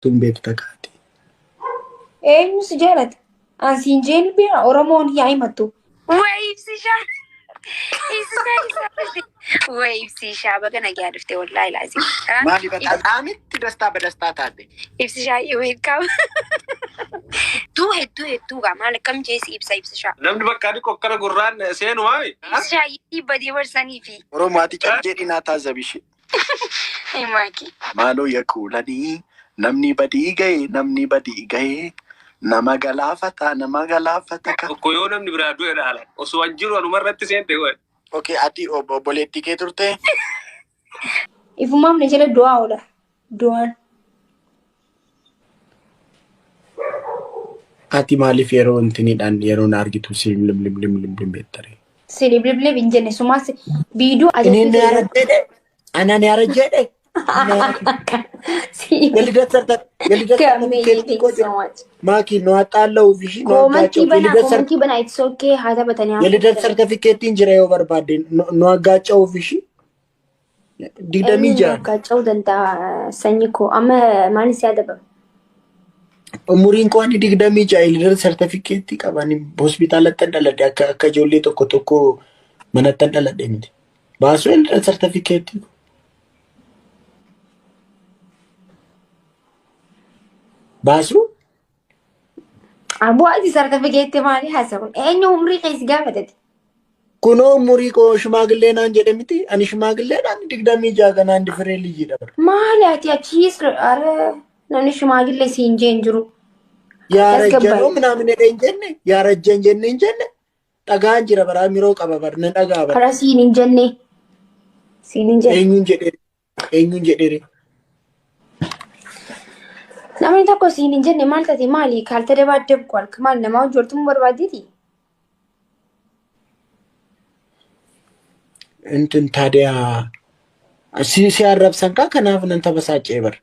تم بيتكاتي إيه مسجلت أنسين جين بيا أورمون هي عيمتو ويبسي شعب ويبسي شعب أنا عرفت والله العظيم ما لي بتعامل تدستا بدستا تادي يبسي شعب ويركب تو مالك كم جيس يبسي شعب نمني بكاري كوكرا قران سين واي يبسي شعب يبدي ورساني في روماتي تجدي ناتازا بشي أي ماكي مالو يكولني نمني بدي جاي nama galafata ka. Koyo namni biraa du'e dhaala. Osoo an jiru anuma irratti seente wayi. Okay, ati obboleettii kee turte? Ifumaaf na jala du'aa oola. Du'aan. Ati maaliif yeroo intiniidhaan yeroo na argitu si lim beektare? Si liblib hin jenne sumaas biiduu Inni ni arajjeedhe. Ana ni arajjeedhe. የልደት ማኪ ነው አጣለው ቪሽ ነው አጋጨው ኮመንቲ በና ኢትስ ኦኬ ሃታ በተኛ የልደት ሰርቲፊኬት እንጅራዮ በርባዴ ነው አጋጨው ቪሽ ዲደሚጃ አጋጨው ደንታ ሰኝኮ አመ ማንስ ያደበ ሙሪን ቆን ዲደሚጃ የልደት ሰርቲፊኬት ቀባኒ ሆስፒታል ተንደለደ ከጆሌ ቶኮ መነተንደለደ እንዴ ባሱ የልደት ሰርቲፊኬት باسو أبو أدي سرتفيكيت مالي حسون أني عمري قيس قافتي كونو مريكو شماغلين أنجي دمتي أنا شماغلين أنا تقدمي جاغنا عندي فريلي جدا مالي أتي أتشيس أره ناني شماغلين سينجين جرو يا رجانو منا من الانجنة يا رجان جنة تغان جرا برا ميروك أبا برنن أغا برا سينجنة أينون جدري namni tokko siin hin jenne maal taate maali kaalta dabaaddeef kwalka maal namaa hojjortuu barbaaddeeti እንትን ታዲያ ሲያረብሰን ከናፍ ነን ተበሳጨ ይበር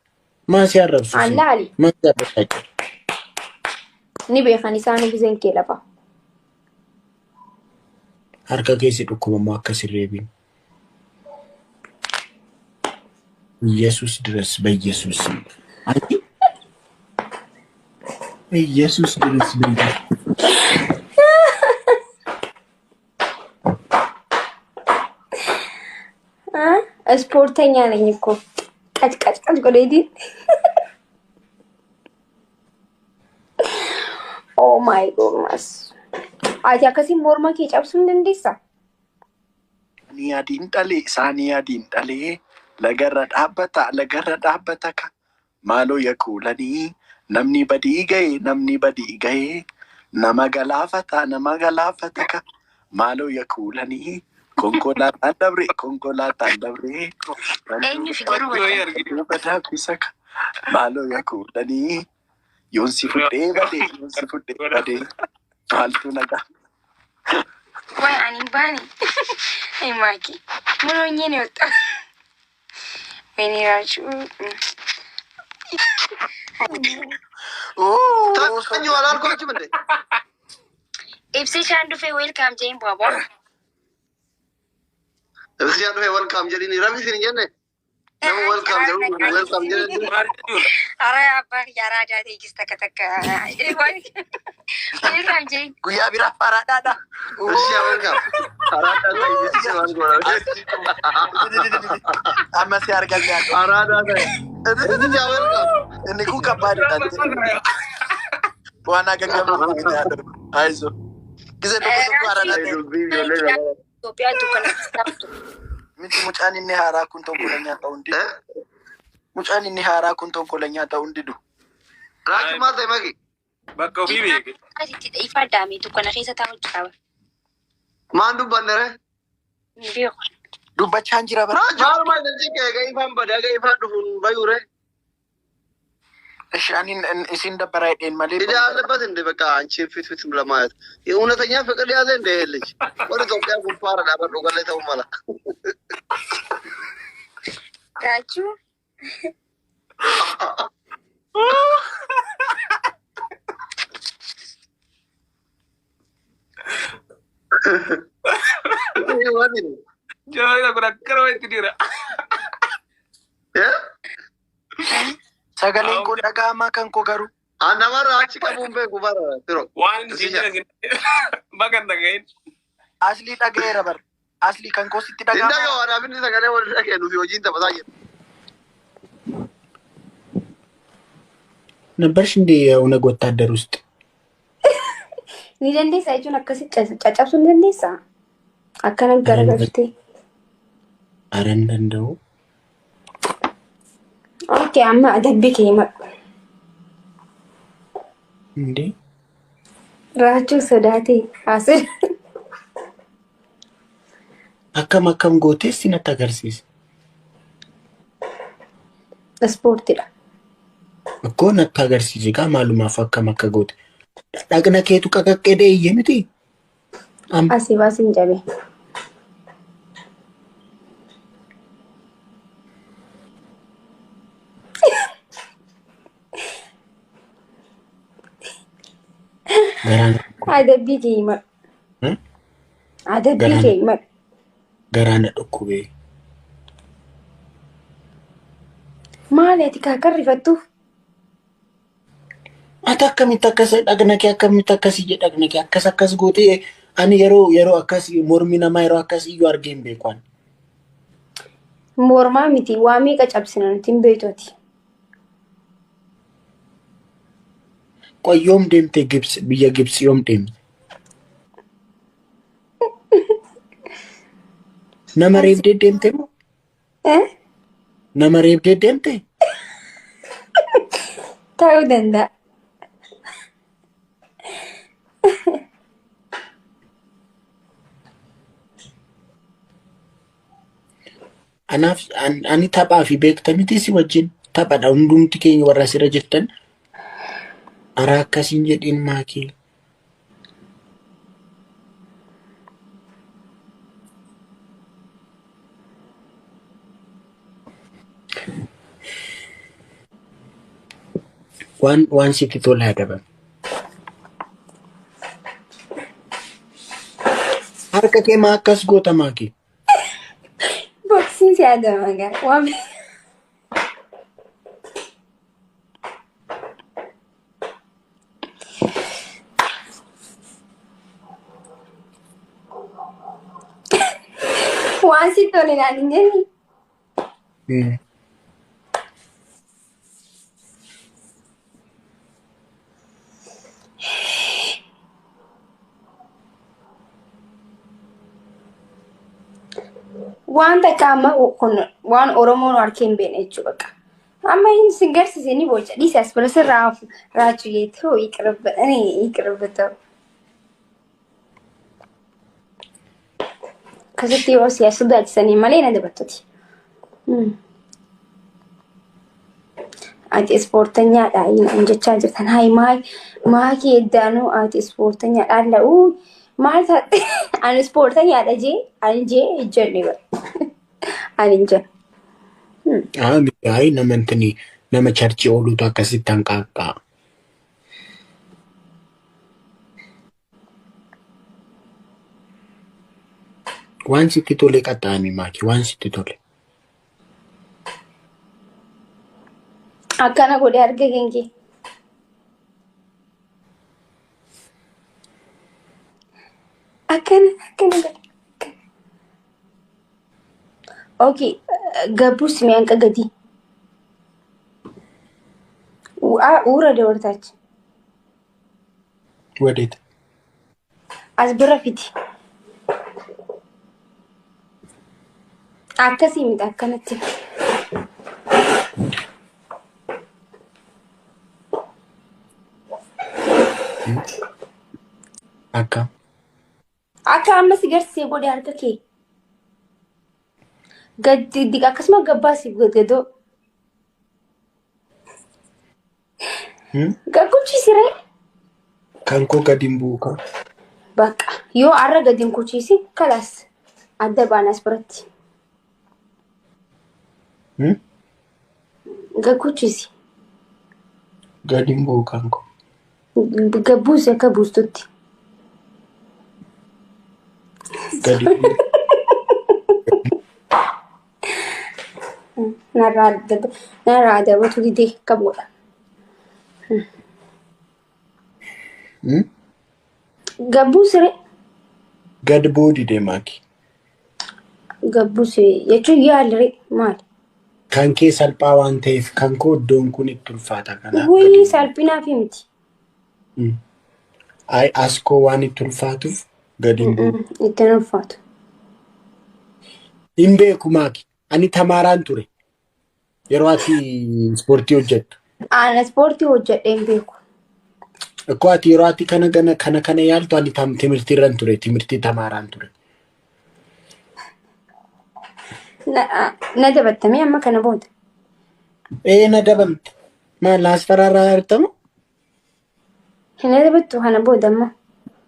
ማን ሲያረብሱ አላሊ ማን ተበሳጨ ni beekani isaanii giseen kee lafa harka keessi dhukkubammoo akka sirreebiin ኢየሱስ ድረስ በኢየሱስ ኢየሱስ ድረስ ስፖርተኛ ነኝ እኮ ቀጭ ጎዴዲ ኦ ማይ ጎድነስ አቲ አከሲ ሞርማ ከጨብሱ እንደንዴሳ ሳኒያዲን ጠሌ ለገረ ዳበታ ማሎ የኩለኒ namni badii gahe nama galaafata ka maaloo yakuulanii konkolaataan dabre eenyu fikiru badaabisa ka maaloo yakuulanii yoon si fudhee badee maaltu nagaa way ani bani ay maki muno nyene otta venirachu ታስቀኝ አላልኳችሁም እንዴ ኢፕሲ ሻንዱፌ ዌልካም ጄን ባባ ኢፕሲ ሻንዱፌ ዌልካም ጄን ረሚስን ጀነ ነው ዌልካም ጄን አራ አባ ያራዳ ቴክስት ተከተከ ዌልካም ጄን ጉያ ቢራ ፋራዳዳ እሺ ዌልካም አራዳ ቴክስት ማንጎራ አመስ ያርጋኛል አራዳ እዚህ ዌልካም እኔ ኩ ከባድ ዳት ዋና ገገም ያደርጉ አይዞ ጊዜ ነው አራዳ ኢትዮጵያ ዱከና ስታፍቱ ሙጫን እኔ ሃራኩን ተንኮለኛ ታው እንዲዱ ራጅ ማዘ ማጊ በቃው ቢቢ አቲ ይፋዳሚ ዱከና ኸይሰ ታውጭ ታው ማንዱ ባነረ ቢዮ ዱባቻን ጅራ በራ ማር ማይ ነጂ ገይፋን በዳገ ይፋን ዱን ባዩረ እሺ አኒን እሲን ደበራ አይደን ማለት ይዳ አለበት እንደ በቃ አንቺ ፊት ለማየት የእውነተኛ ፍቅር ያዘ እንደ ይልጅ ወደ ኢትዮጵያ ጉፋራ ዳበሩ ገለተው ማለት ታቹ ወዲን ጆሮ ጉራከሮ እንትዲራ Sagaleen kun dhaga'amaa kan koo garuu. Namarraa achi qabuun beeku bara tiro. Waan isin bagan dhagahin. Aslii dhaga'eera bara. Aslii kan koo sitti Inda dhaga'amaa. yoo anaaf inni sagalee wal dhagee nufi hojiin taphataa jiru. ነበርሽ እንዴ የኦነግ ወታደር ውስጥ? Ni dandeessaa jechuun akkasitti caccabsuu ni dandeessaa? Akkana garagaltee. ኧረ እንደው Okay, amma adabbii kee himadhu. እንዴ Raachuu sodaatee haasir. akkam gootee si natti agarsiisi. Ispoortiidha. Akkoo natti agarsiisi gaa maalumaaf akkam akka goote. Dhaqna keetu qaqaqqedee iyye miti. Asii baasiin cabee. Garaan Adabbii kee himadhu. Adabbii kee himadhu. garaana dhukkubee. Maaleeti kaakar rifattuuf? Ati akkamitti akkas dhaqna kee akkamitti akkasii jedhe dhaqna kee akkas gootee ani yeroo akkasii mormi namaa yeroo akkasii iyyuu argee hin beeku ani. Mormaa miti waa meeqa cabsina nuti hin beektooti. Qoy yoom deemte biyya Gibsi yoom deemte? Nama reebdee deemte moo? Nama reebdee deemte? Ta'uu danda'a. Ani taphaa fi beektamiti si wajjin taphadha hundumti keenya warra asirra jirtan. Ara akkasiin jedhin maakii. Waan sitti tolaa dabame. Harka kee maa akkas goota maakii? Boksiin si adama gara. Waan waan si tole naan hin jenni. Waan takka amma kun waan Oromoon harkee hin beekne jechuudha bakka. Amma hin sin garsiisanii boca dhiisee as bira sirraa raachuu jettee yiqirabata. Akkasitti yeroo siyaasa sodaachisanii malee na dabattuti. Ati ispoortanyaadha hin jechaa jirtan. Hayi maakii eddaanuu ati ispoortanyaadha la'uu. Maal taate ani ispoortanyaadha jee ani jee ijjanni bara. Ani ijjan. Ay nama charchii ooluutu akkasitti hanqaaqqaa. Waan sitti tole qaxxaamii maakii waan sitti tole. Akkana godhee arga kenkee. Akkana godhe. Okay, gabbuus mi'aanqa gadi. Uura dabartaachi. Wadeeta. As bira fiti. Akkasii miti akkanatti. Akka. Akka amma si garsiisee godhe harka kee. Gadi akkasuma gabbaasiif gadgadoo. Gagguchiisiree. Kan koo gadi hin buuka. Bakka yoo har'a gadi hin kuchiisi kalaas adda baanas biratti. Gagguchiisi. Gadi hin buukan koo. Gabbuusi akka buustutti. Gadi. narraa dabatu didee qabuudha. Gabbuu siree. Gad boodi deemaaki. Gabbuu siree jechuun yaaliree maali? Kan kee salphaa waan ta'eef kan koo iddoon kun itti ulfaata kanaaf. Wayii salphinaaf miti. Ay askoo waan itti ulfaatuuf gadi hin bu'u. Itti ulfaatu. Hin beeku maaki. Ani tamaaraan ture. Yeroo ati ispoortii hojjettu. Ana ispoortii hojjedhee hin beeku. Akkoo ati yeroo ati kana yaaltu ani timirtii irran ture. Timirtii tamaaraan ture. Na dabattamee amma kana booda. Na dabamte. Maal asfaraaraa jirtamu? Na dabattu kana booda amma.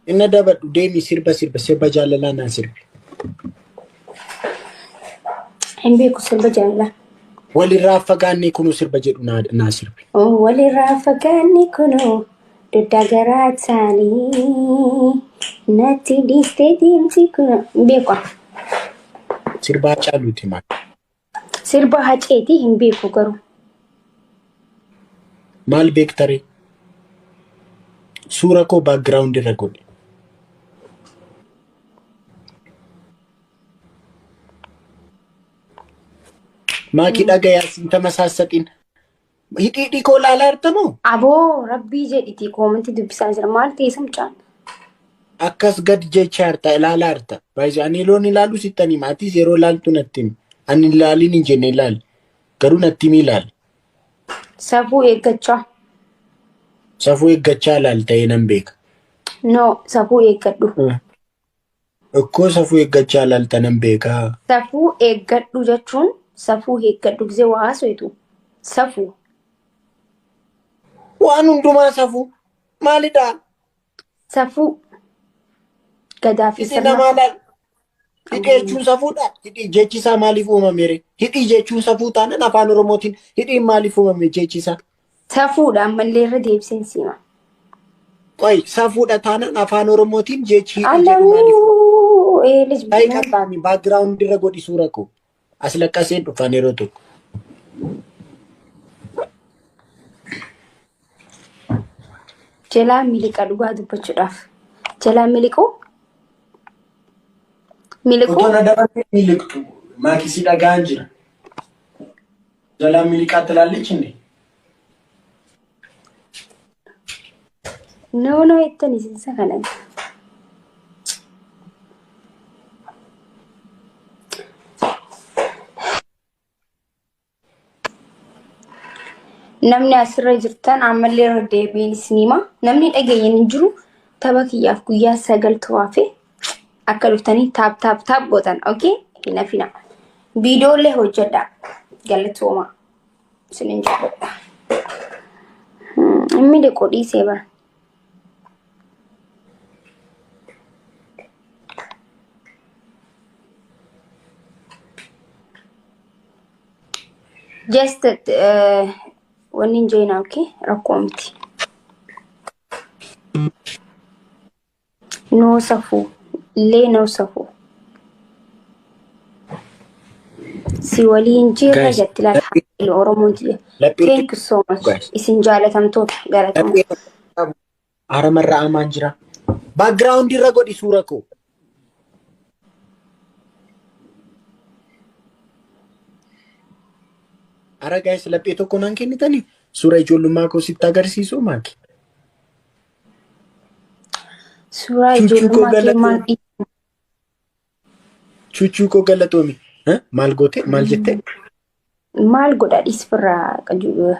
Inna dabadhu deemi sirba jaalalaa naa sirbi. Hin beeku sirba jaalalaa. Walirraa fagaannee kunuu sirba jedhu naa sirbi. Walirraa fagaannee kunuu duddaa garaa isaanii natti dhiistee deemti kunuu hin beeku. Sirba Hacaaluuti maal? Sirba Haceetii hin beeku garuu. Maal beektaree? Suura koo baakgiraawundi irra godhe. Maakii dhagayaa sintama saassaqiin. Hidhii koo laalaa jirtamoo? Aboo rabbii jedhiti koomantii dubbisaa jira maal ta'e mucaan. Akkas gad jechaa jirta ilaalaa jirta. Baay'ee ani yeroon ilaalu sittanii maatis yeroo ilaaltu natti himi. Ani ilaaliin hin jenne ilaali. Garuu natti himi ilaali. Safuu eeggachaa. Safuu eeggachaa ilaali ta'ee nan beeka. No, safuu eeggadhu. Akkoo safuu eeggachaa ilaalta nan beeka. Safuu eeggadhu jechuun safuu eeggadhu gisee waa haasweetu. Safuu. Waan hundumaa safuu. Maalidhaa? Safuu. Gadaafi Isi namaa laal. Hidhii jechuun safuudha. Hidhii jechisaa maaliif uumamere? Hidhii jechuun safuu taanaan afaan Oromootiin hidhiin maaliif uumame jechisaa? Safuudha ammallee irra deebiseen siima. Qoy safuudha taanaan afaan Oromootiin jechi hidhii jedhu maaliif? Ta'i qabaami baakgiraawundi irra godhi suura koo. As laqqasee dhufan yeroo tokko. Jalaa miliqa dhugaa dubbachuudhaaf. Jalaa miliquu? Miliquu? Otoo na dabalatee miliqtu maakisii dhagaan jira. Jalaa miliqaatti ilaallichi inni. No, jettanii sinsa kana. Namni asirra jirtan ammallee irra deebiin isiniima. Namni dhageenyan hin jiru tapha kiyyaaf guyyaa 9 tu'aafi akka dhuftanii taap gootan. Okay? Hina. Viidiyoolee hojjedhaa. Galatooma. Isinin jaalladha. Inni dhiqoo dhiisee bara. Just wanni hin jeenaa okay? Rakkoo miti. No safuu. Illee no safuu. Si waliin jirra jetti laata Oromoon jira. Thank you so much. Isin jaalatamtoota galatama. Haramarraa amaan jira. Baakgiraawundi irra godhi suura koo. Ara gaa'is laphee tokko naan kennitanii suura ijoollummaa koo sitti agarsiisu maaki? Suuraa ijoollummaa kee maal dhiibu? Chuchuu koo galatoomi. Maal goote? Maal jettee? Maal godha dhiisfirraa qajeelu?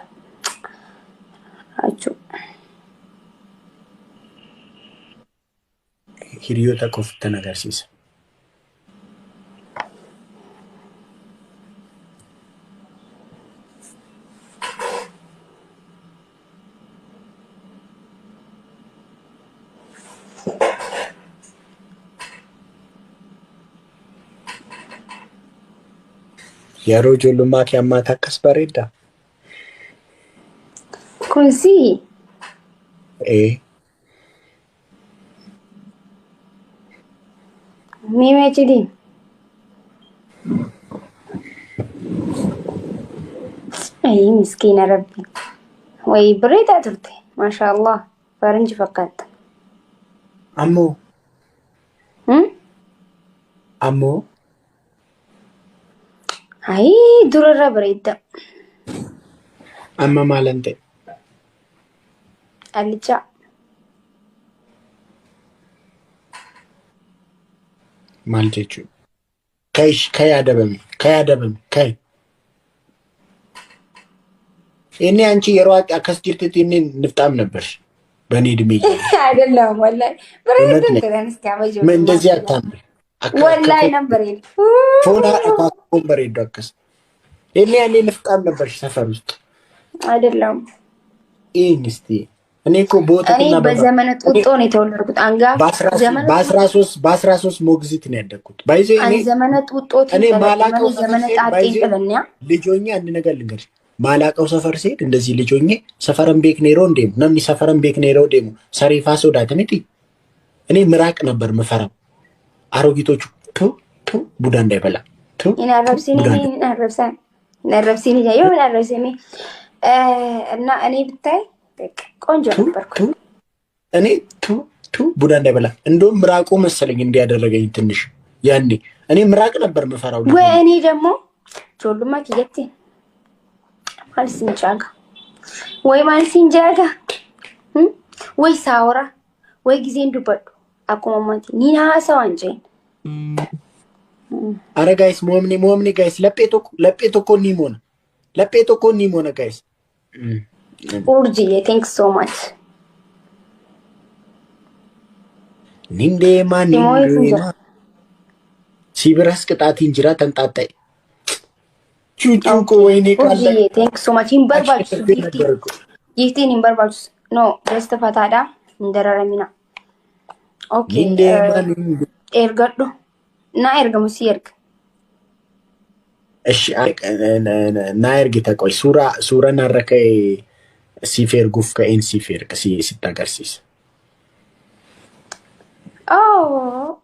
Hiriyoota koftan agarsiisa. Yeroo ijoollummaa kee ammaata akkas bareedda? Kunsi? Mimee cidii? أي مسكينة ربي بريدة ترتي ما شاء الله فرنج فقط أمو هم أمو هاي درر بريدة أما مالنتي الجا maal jechuudha? Ka yaadabame. Inni አንቺ የሯቅ አከስ ጅርትት inni ንፍጣም ነበርሽ በእኔ እድሜ አይደለም ወላሂ ብሬድ እንትረንስ ካበጆ ምን እንደዚህ አታምሪ ወላሂ ነበር ፎና አታቆም በሬዶ አከስ inni ያኔ ንፍጣም ነበርሽ ሰፈር ውስጥ አይደለም ኢንስቲ እኔ እኮ ቦታና በዘመነ ጡጦ ነው የተወለድኩት አንጋፋ ዘመነ በ13 ሞግዚት ነው ያደግኩት ባይዜ እኔ ዘመነ ጡጦ እኔ ማላቀው ዘመነ ጣጤ ጥለኛ ልጆኛ አንድ ነገር ልንገርሽ ማላቀው ሰፈር ሲሄድ እንደዚህ ልጆኜ ሰፈረን ቤክ ኔሮ እንደም ነምኒ ሰፈረን ቤክ ኔሮ ደሙ ሰሪፋ ሶዳት እኔ ምራቅ ነበር መፈራው አሮጊቶቹ ቡዳ እንዳይበላ ነረብሲኒ ያየው ነረብሲኒ እና እኔ ብታይ ቆንጆ ነበርኩ እኔ ቡዳ እንዳይበላ እንደውም ምራቁ መሰለኝ እንዲያደረገኝ ትንሽ ያኔ እኔ ምራቅ ነበር መፈራው ወይ እኔ ደግሞ ጆሉማ ከየት ማልሲንጃጋ ወይ ሳውራ ወይ ጊዜ እንዱበዱ አቆማማቲ ኒና ሰው አንጀን አረ ጋይስ ሞምኒ ጋይስ ለጴቶ ኮ ኒሞና ጋይስ ኡርጂ ቴንክስ ሶ ማች ኒንዴማ ሲብረስ ቅጣት እንጅራ ተንጣጣይ ቹቹኮ ወይኔ ኡርጂ ቴንክስ ሶ ማች ኢምበርባልስ ይፍቲን ኢምበርባልስ ኖ ጀስት ፈታዳ እንደረረሚና ኦኬ ኤርገዱ ና ኤርገሙሲ ኤርግ እሺ ና ኤርግ ተቆይ ሱራ ናረከ ሲፌር ጉፍ ከኤን ሲፌር ሲታገርሲስ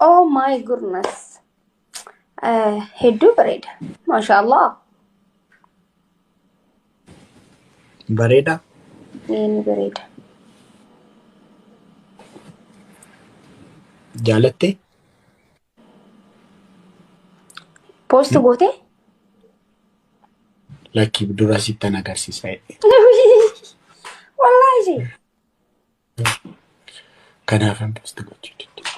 ኦ ማይ ጉድነስ ሄዱ በሬዳ ማሻአላህ በሬዳ ይሄን በሬዳ ጃለቴ ፖስት ጎቴ ላኪ ዱራ ሲተናገርሲስ አይ ወላሂ ከናፈን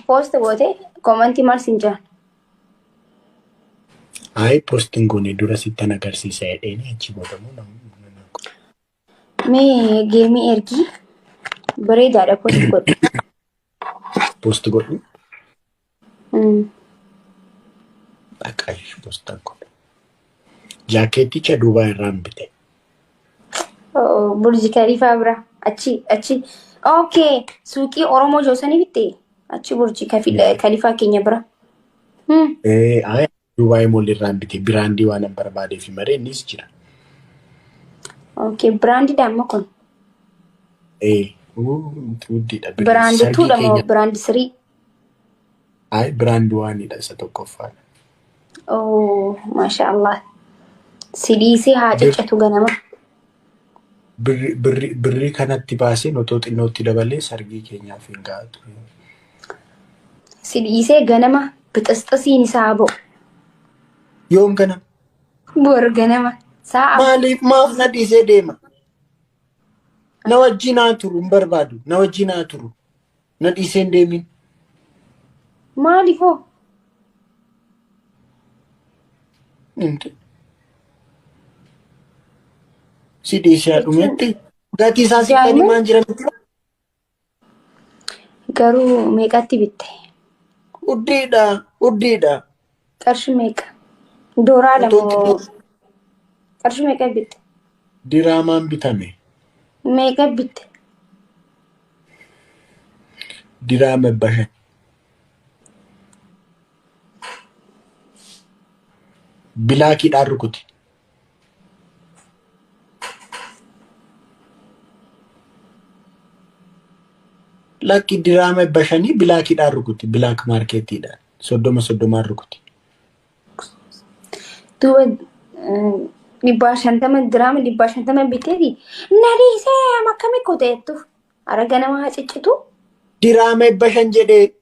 ፖስት ጎቴ ኮመንቲ ማርስ እንጃ አይ ፖስት እንጎኔ ዱራ ሲተናገርሲስ አይ እኔ አንቺ ቦደሙ ነው ሜ ጌሚ ኤርጊ በሬዳ ዳ ፖስት ጎድ አቃሽ ፖስት ጎድ ጃኬቲቻ ዱባይ ራምብቴ ቡርጅ ከሊፋ ብራ አቺ ኦኬ ሱቂ ኦሮሞ ጆሰኒ ቢቴ አቺ ቡርጅ ከሊፋ ኬኛ ብራ አይ ዱባይ ሞል ራምብቴ ብራንዲ ዋነበር ባዴ ፊመሬ ኒስ ጅራ ኦኬ ብራንዲ ዳመኮን ብራንድ ቱ ደግሞ ብራንድ ስሪ አይ ብራንድ ዋን ይደሰተቆፋል ኦ ማሻአላህ ሲዲሲ ሀጨጨቱ ገነማ ብሪ ከነቲ ባሴ ኖቲ ደበሌ ሰርጊ ኬኛ ፊንጋቱ ሲዲሲ ገነማ ብጥስጥሲን ሳቦ ዮም ገነማ ቦር ገነማ ማሊፍ ማፍነዲሴ ዴማ ነወጂና ቱሩ እንበርባዱ ነወጂና ቱሩ ነዲሴ እንደሚን ማሊፎ እንት ሲዲሲ አዱመቲ ጋቲሳ ሲካኒ ማንጅረምቲ ገሩ ሜቃቲ ቢቴ ኡዲዳ ቀርሽ ሜቃ ዶራ ለሞ ቀርሽ ሜቃ ቢቴ ዲራማን ቢታሜ ሜቃ ቢቴ ዲራማ ባሸ ቢላኪ ዳርኩት ላኪ ዲራማ ባሸኒ ቢላኪ ዳርኩት ብላክ ማርኬት ይላል ሶዶማ አርኩት Dhibbaa shantaman diraama dhibbaa shantaman biteeti. Nadiisee makkamii kuteettu. Arga nama ciccitu. Diraama 500 jedhee